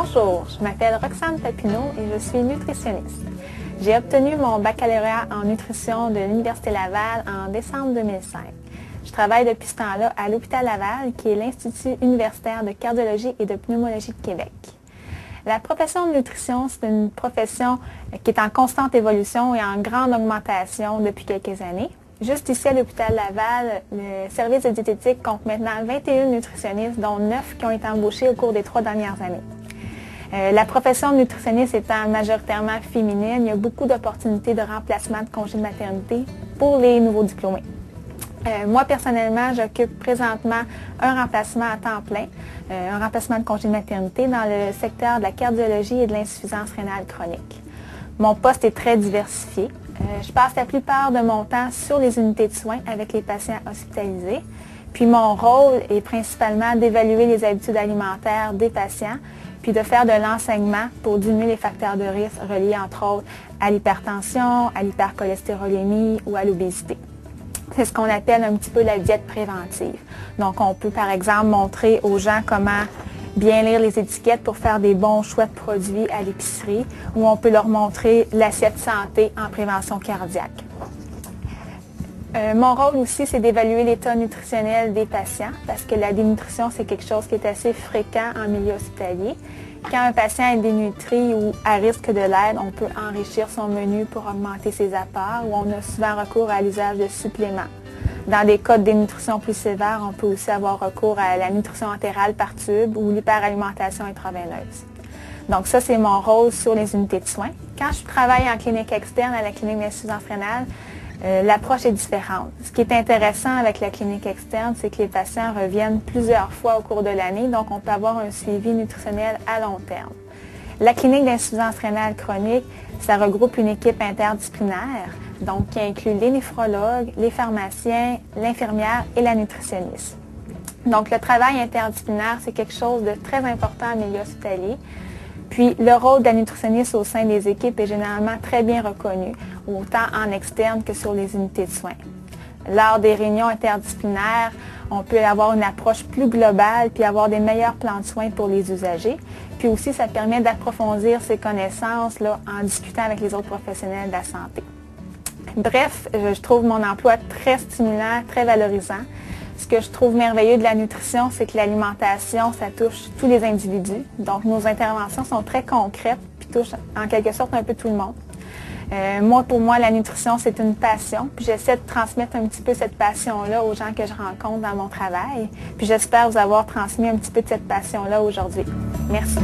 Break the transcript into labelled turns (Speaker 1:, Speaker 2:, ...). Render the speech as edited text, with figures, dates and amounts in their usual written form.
Speaker 1: Bonjour, je m'appelle Roxane Papineau et je suis nutritionniste. J'ai obtenu mon baccalauréat en nutrition de l'Université Laval en décembre 2005. Je travaille depuis ce temps-là à l'Hôpital Laval, qui est l'Institut universitaire de cardiologie et de pneumologie de Québec. La profession de nutrition, c'est une profession qui est en constante évolution et en grande augmentation depuis quelques années. Juste ici à l'Hôpital Laval, le service de diététique compte maintenant 21 nutritionnistes, dont 9 qui ont été embauchés au cours des 3 dernières années. La profession de nutritionniste étant majoritairement féminine, il y a beaucoup d'opportunités de remplacement de congé de maternité pour les nouveaux diplômés. Moi, personnellement, j'occupe présentement un remplacement à temps plein, un remplacement de congé de maternité dans le secteur de la cardiologie et de l'insuffisance rénale chronique. Mon poste est très diversifié. Je passe la plupart de mon temps sur les unités de soins avec les patients hospitalisés. Puis mon rôle est principalement d'évaluer les habitudes alimentaires des patients, puis de faire de l'enseignement pour diminuer les facteurs de risque reliés entre autres à l'hypertension, à l'hypercholestérolémie ou à l'obésité. C'est ce qu'on appelle un petit peu la diète préventive. Donc on peut par exemple montrer aux gens comment bien lire les étiquettes pour faire des bons choix de produits à l'épicerie, ou on peut leur montrer l'assiette santé en prévention cardiaque. Mon rôle aussi, c'est d'évaluer l'état nutritionnel des patients, parce que la dénutrition, c'est quelque chose qui est assez fréquent en milieu hospitalier. Quand un patient est dénutri ou à risque de l'aide, on peut enrichir son menu pour augmenter ses apports, ou on a souvent recours à l'usage de suppléments. Dans des cas de dénutrition plus sévères, on peut aussi avoir recours à la nutrition entérale par tube ou l'hyperalimentation intraveineuse. Donc ça, c'est mon rôle sur les unités de soins. Quand je travaille en clinique externe à la clinique d'insuffisance rénale, l'approche est différente. Ce qui est intéressant avec la clinique externe, c'est que les patients reviennent plusieurs fois au cours de l'année, donc on peut avoir un suivi nutritionnel à long terme. La clinique d'insuffisance rénale chronique, ça regroupe une équipe interdisciplinaire, donc qui inclut les néphrologues, les pharmaciens, l'infirmière et la nutritionniste. Donc le travail interdisciplinaire, c'est quelque chose de très important en milieu hospitalier. Puis le rôle de la nutritionniste au sein des équipes est généralement très bien reconnu, autant en externe que sur les unités de soins. Lors des réunions interdisciplinaires, on peut avoir une approche plus globale puis avoir des meilleurs plans de soins pour les usagers. Puis aussi, ça permet d'approfondir ses connaissances là, en discutant avec les autres professionnels de la santé. Bref, je trouve mon emploi très stimulant, très valorisant. Ce que je trouve merveilleux de la nutrition, c'est que l'alimentation, ça touche tous les individus. Donc, nos interventions sont très concrètes puis touchent en quelque sorte un peu tout le monde. Pour moi, la nutrition, c'est une passion. Puis j'essaie de transmettre un petit peu cette passion-là aux gens que je rencontre dans mon travail. Puis j'espère vous avoir transmis un petit peu de cette passion-là aujourd'hui. Merci.